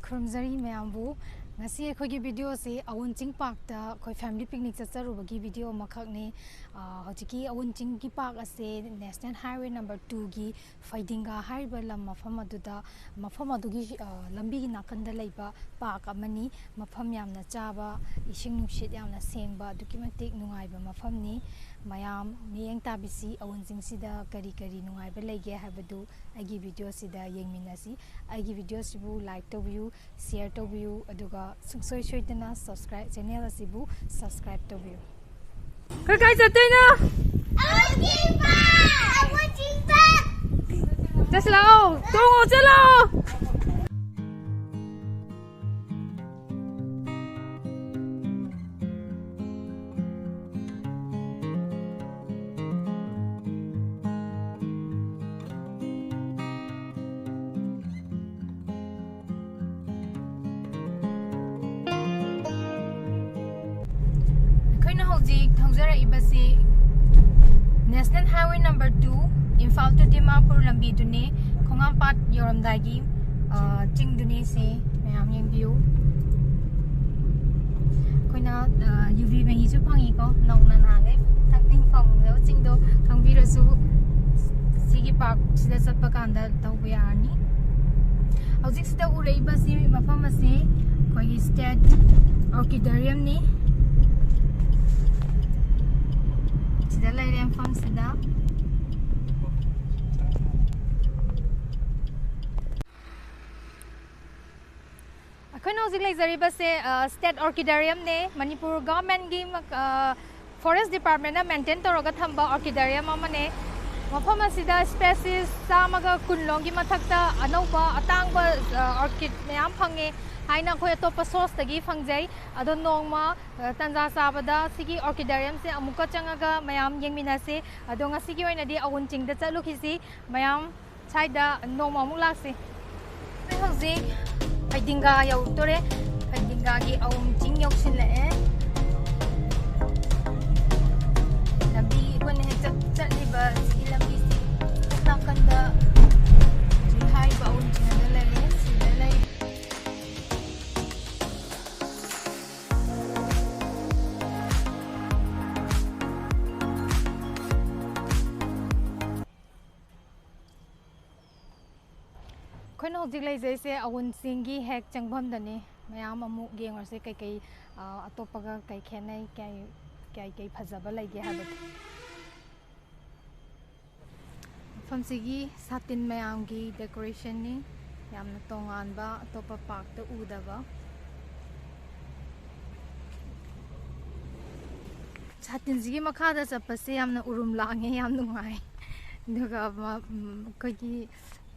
ꯈꯨꯔꯨꯝꯖꯔꯤ ꯃꯌꯥꯝꯕꯨ ngasi ꯑꯩꯈꯣꯏꯒꯤ video ꯑꯁꯤ Awunching Park ꯗ ꯑꯩꯈꯣꯏ ꯐꯦꯃꯤꯂꯤ ꯄꯤꯛꯅꯤꯛ ꯆꯠꯆꯔꯨꯕꯒꯤ ꯚꯤꯗꯤꯑꯣ ꯑꯃꯈꯛꯅꯤ ꯍꯧꯖꯤꯛꯀꯤ Awunching Park ꯑꯁꯤ ꯅꯦꯁꯅꯦꯜ ꯍꯥꯏꯋꯦ ꯅꯝꯕꯔ 2 ꯒꯤ Pheidinga ꯍꯥꯏꯔꯤꯕ ꯂꯝ ꯃꯐꯝ ꯑꯗꯨꯗ ꯃꯐꯝ ꯑꯗꯨꯒꯤ ꯂꯝꯕꯤꯒꯤ ꯅꯥꯀꯟꯗ ꯂꯩꯕ ꯄꯥꯔꯛ ꯑꯃꯅꯤ ꯃꯐꯝ ꯌꯥꯝꯅ ꯆꯥꯕ ꯏꯁꯤꯡ ꯅꯨꯡꯁꯤꯠ ꯌꯥꯝꯅ ꯁꯦꯡꯕ ꯑꯗꯨꯛꯀꯤ ꯃꯇꯤꯛ ꯅꯨꯡꯉꯥꯏꯕ ꯃꯐꯝꯅꯤ ꯃꯌꯥꯝ ꯃꯤꯠꯌꯦꯡ ꯇꯥꯕꯤꯁꯤ Awunching ꯁꯤꯗ ꯀꯔꯤ ꯀꯔꯤ ꯅꯨꯡꯉꯥꯏꯕ ꯂꯩꯒꯦ ꯍꯥꯏꯕꯗꯨ ꯑꯩꯒꯤ ꯚꯤꯗꯤꯑꯣ ꯁꯤꯗ ꯌꯦꯡꯃꯤꯟꯅꯁꯤ ꯑꯩꯒꯤ ꯚꯤꯗꯤꯑꯣ ꯁꯤꯕꯨ ꯂꯥꯏꯛ ꯇꯧꯕꯤꯌꯨ ꯁꯦꯌꯔ ꯇꯧꯕꯤꯌꯨ ꯑꯗꯨꯒ ꯁꯨꯡꯁꯣꯏ ꯁꯣꯏꯗꯅ ꯁꯕꯁꯀ꯭ꯔꯥꯏꯕ ꯆꯦꯅꯦꯜ ꯑꯁꯤꯕꯨ ꯁꯕꯁꯀ꯭ꯔꯥꯏꯕ ꯇꯧꯕꯤꯌꯨ ꯀꯥꯏ ꯆꯠꯇꯣꯏꯅꯣ Awunching Park Awunching Park ꯆꯠꯁꯤ ꯂꯥꯛꯑꯣ ꯇꯣꯡꯉꯣ ꯆꯠꯂꯣ Hojik thongjaraiba National Highway number 2 Imphal to Dimapur lambi dune Khongampat yoramdagi ching dune se mayam yengbiu koina UV mahi chu phangi ko nongna na ngai thakning phang lo ching do khangbi rasu sigi park sida satpa kanda tawba yani hojik sida uraiba si mafam ase koi state orchidarium ni sida lairem fam sida akhona hojik laizari ba se state orchidarium ne Manipur government gi forest department na maintain toroga thamba orchidarium amane mafam asida species samaga kunlong gi mathakta anauba atangba orchid meyam phange haina khoi atopa source tagi phangjai ado nongma tanja sabada sigi orchidarium se amuka changaga mayam yengminase ado ngasigi oina di Awunching da chalukhisi mayam chaida nongma mulase hojik Pheidinga yautore Pheidinga gi Awunching yoksinlae lambi kone chatliba sigi lambi si nakanda jihai ba Awunching da lele sidalai Khona hojik laizai se Awunching gi hek changbam dani mayam amuk gengor se kai atopaga kai khenai kai phajaba laige habet famsigi satin mayam gi decoration ni yamna tongan ba atopa park ta udaba satin sigi makhada chapase yamna urum lange yam nungai duga kai gi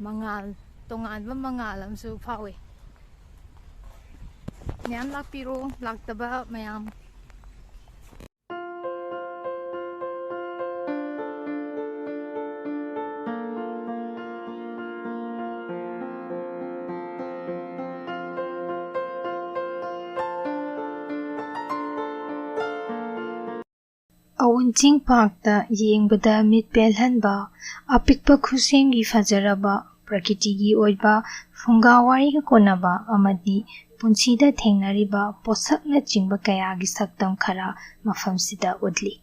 mangal tonganba mangal amsu phawe mayam lakpiro laktaba mayam Awunching Park da yengbada mit pelhanba apikpa khusengi fajaraba prakitigi oiba fungawari ka konaba amadi punsida thengnariba posakna chingba kayagi saktam khara mafamsida udli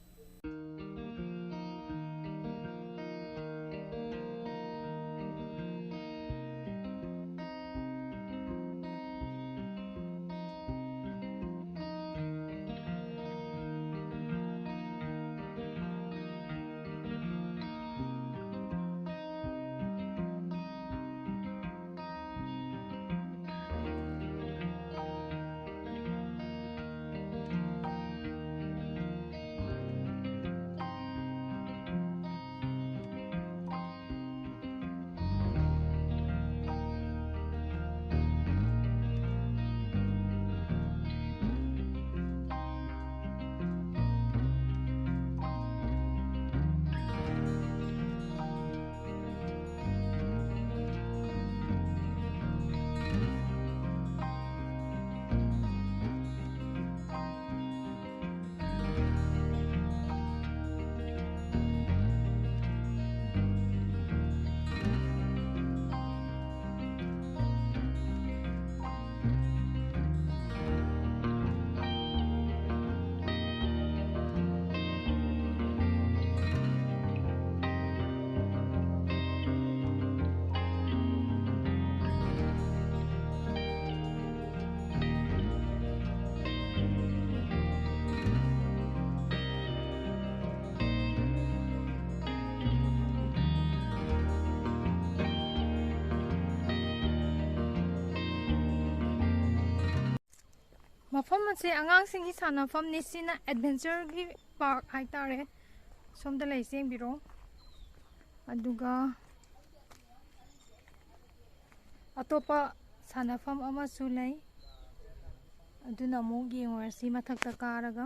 ꯃꯐꯝ ꯑꯁꯤ ꯑꯉꯥꯡꯁꯤꯡꯒꯤ ꯁꯥꯟꯅꯐꯝꯅꯤ ꯁꯤꯅ ꯑꯦꯗꯚꯦꯟꯆꯔꯒꯤ park ꯍꯥꯏꯇꯥꯔꯦ ꯁꯣꯝꯗ ꯂꯩꯁꯦ ꯌꯦꯡꯕꯤꯔꯣ ꯑꯗꯨꯒ ꯑꯇꯣꯞꯄ ꯁꯥꯟꯅꯐꯝ ꯑꯃꯁꯨ ꯂꯩ ꯑꯗꯨꯅ ꯑꯃꯨꯛ ꯌꯦꯡꯉꯨꯔꯁꯤ ꯃꯊꯛꯇ ꯀꯥꯔꯒ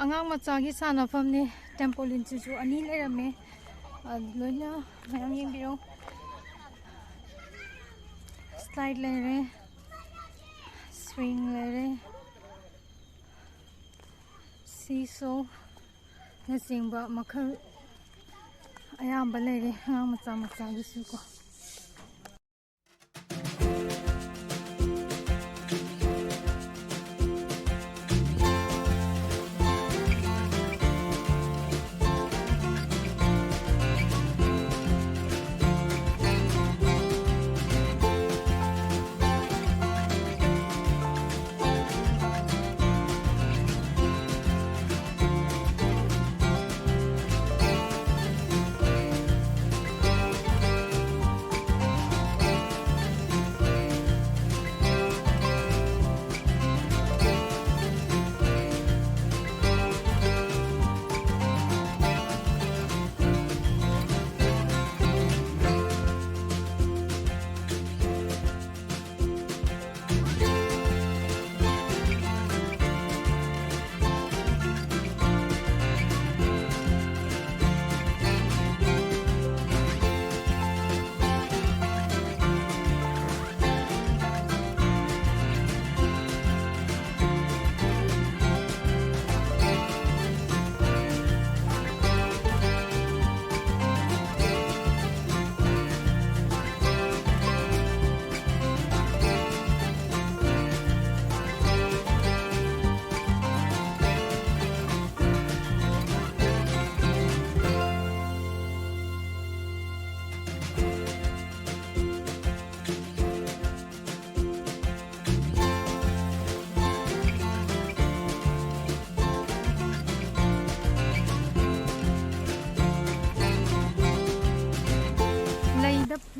ꯑꯉꯥꯡ ꯃꯆꯥꯒꯤ ꯁꯥꯟꯅꯐꯝꯅꯤ ꯇꯦꯝꯄꯣꯂꯤꯟꯁꯤꯁꯨ ꯑꯅꯤ ꯂꯩꯔꯝꯃꯦ ꯂꯣꯏꯅ ꯃꯌꯥꯝ ꯌꯦꯡꯕꯤꯔꯣ ꯁ꯭ꯂꯥꯏड ꯂꯩꯔꯦ ꯁ꯭ꯋꯤꯡ ꯂꯩꯔꯦ ꯁꯤꯁꯣ ꯅꯆꯤꯡꯕ ꯃꯈꯜ ꯑꯌꯥꯝꯕ ꯂꯩꯔꯦ ꯑꯉꯥꯡ ꯃꯆꯥ ꯃꯆꯥꯒꯤꯁꯨ ꯀꯣ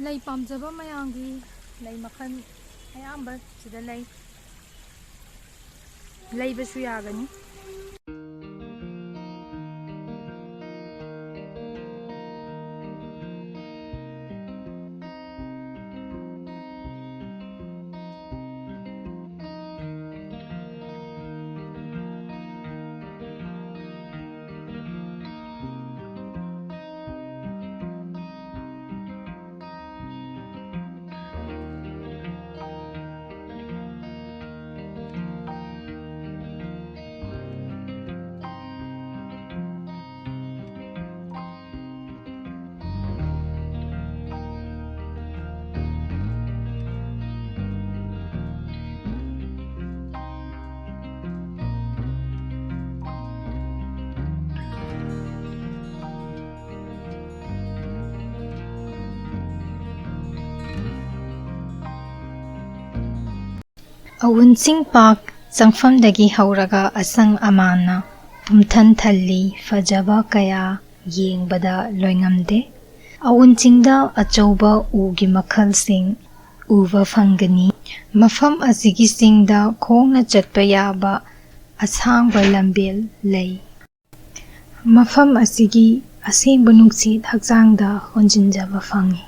ꯂꯩ ꯄꯥꯝꯖꯕ ꯃꯌꯥꯝꯒꯤ ꯂꯩ ꯃꯈꯜ ꯑꯌꯥꯝꯕ ꯁꯤꯗ ꯂꯩꯕꯁꯨ ꯌꯥꯒꯅꯤ Awunching Park ꯆꯪꯐꯝꯗꯒꯤ ꯍꯧꯔꯒ ꯑꯁꯪ ꯑꯃꯥꯟꯅ ꯄꯨꯝꯊꯟ ꯊꯜꯂꯤ ꯐꯖꯕ ꯀꯌꯥ ꯌꯦꯡꯕꯗ ꯂꯣꯏꯉꯝꯗꯦ ꯑꯋꯨꯟꯆꯤꯡꯗ ꯑꯆꯧꯕ ꯎꯒꯤ ꯃꯈꯜꯁꯤꯡ ꯎꯕ ꯐꯪꯒꯅꯤ ꯃꯐꯝ ꯑꯁꯤꯒꯤ ꯆꯤꯡꯗ ꯈꯣꯡꯅ ꯆꯠꯄ ꯌꯥꯕ ꯑꯁꯥꯡꯕ ꯂꯝꯕꯦꯜ ꯂꯩ ꯃꯐꯝ ꯑꯁꯤꯒꯤ ꯑꯁꯦꯡꯕ ꯅꯨꯡꯁꯤꯠ ꯍꯛꯆꯥꯡꯗ ꯍꯣꯟꯖꯤꯟꯖꯕ ꯐꯪꯏ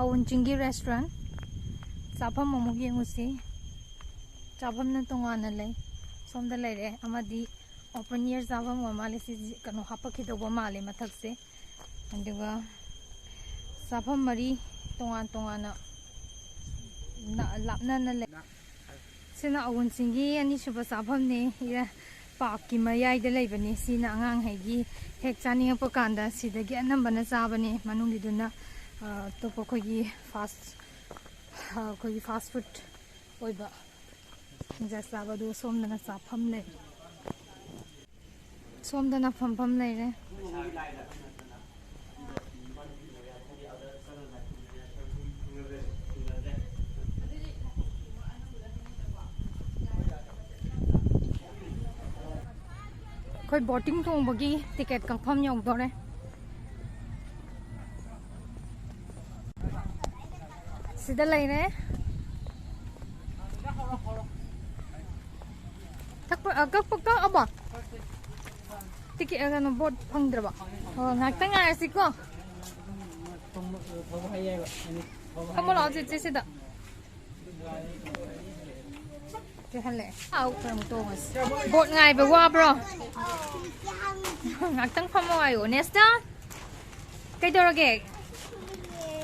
Awunching restaurant Chafam amuk yengusi Chafam na tongana lay somda layre amadi open year chafam amali si kano hapakhidoba male mathakse anduga chafam mari tongana lapna na lay sina Awunching gi ani suba chafam ne ira park ki mayai da laybani sina angang haigi hek chani pa kanda sidagi anambana chabani manung diduna तो कोई fast food ओइबा जैसा बदो सोमदना साफम ले सोमदना फमफम ले रे कोई boating तो buggy ticket confirm यौदोरे Sida layre Takpa ka aba Tiki ano board pangdraba Ngakta nga si ko Kamu lo si sida Kihale Au parang tongas Board ngay ba wa bro Ngaktang pamawayo Nesta Kay dorage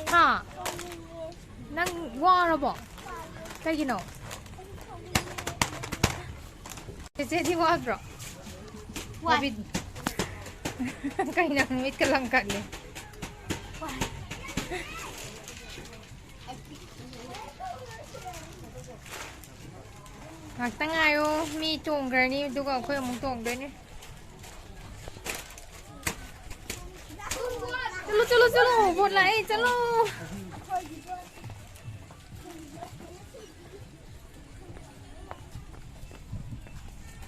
Ha Nang wara ba? Kaya gino? Kasi di wara bro? What? Kaya nang wait ka lang kagli. Magtangayo, mi tonggar ni duga ko yung tonggar ni. Chalo, bot lai, chalo.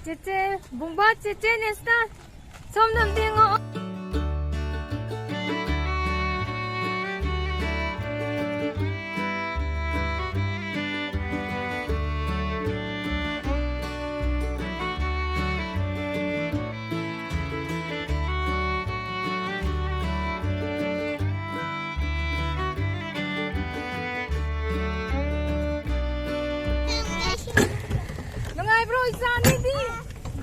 Cece, bumba cece nesta. Som nam tingo. Nungai bro, isani di.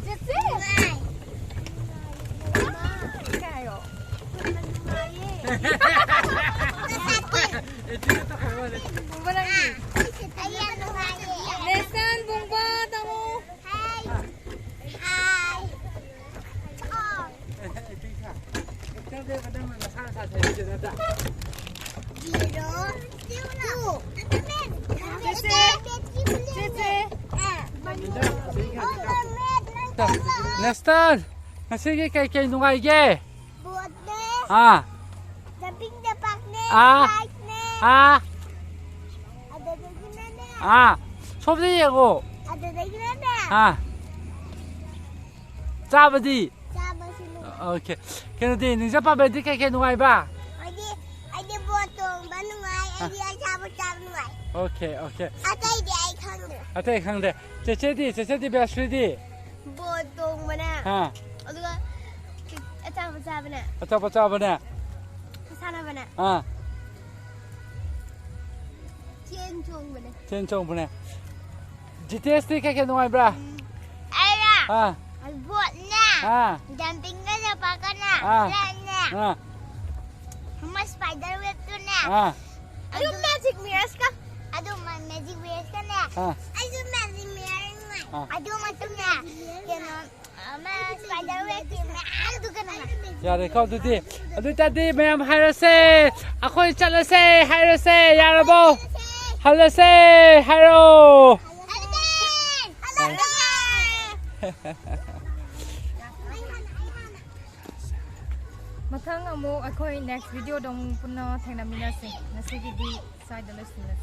Cece. Kayo. Bumba lagi. Nestan, bumba tamu. Nestan, sige kay nungay ge. Bote. Ah. Daping dapak ne. Ah. Ah. Ada dagina. Ah. sobdi yego. Ada dagina. Ah. Sabadi. Saba sino. Okay. Kaya din nisa pa bedi kay nungay ba? Adi botong banungay. Adi saba nungay. Okay. Atay di ay khangde. Atay khangde. Cece di besri Botong mana. Ha. Aduga. Atapa na. Atapa na. 사나바나. อ่า 첸총 바나. เชิญชมพุ่นเนี่ย GTS ที่แค่หน่วยบ้า 아이라. อ่า 알보나. อ่า 덤핑가나 바가나. 아. 라나. อ่า 엄마 스파이더 웹도나. อ่า 아주 매직 미러스까? 아주 매직 미러스까나. อ่า 아주 매직 미러스까? 아. 아주 맞습니다. 걔는 엄마 스파이더 웹도나 아주 그나. อย่าเลยเข้าดูดิดูจัดดิแม่ไฮโรเซ่อะคนจัดเลยเซ่ไฮโรเซ่ยาระโบไฮโรเซ่ไฮโร mathang amo akhoi next video dong punna thainamina se nasi gi di side the listeners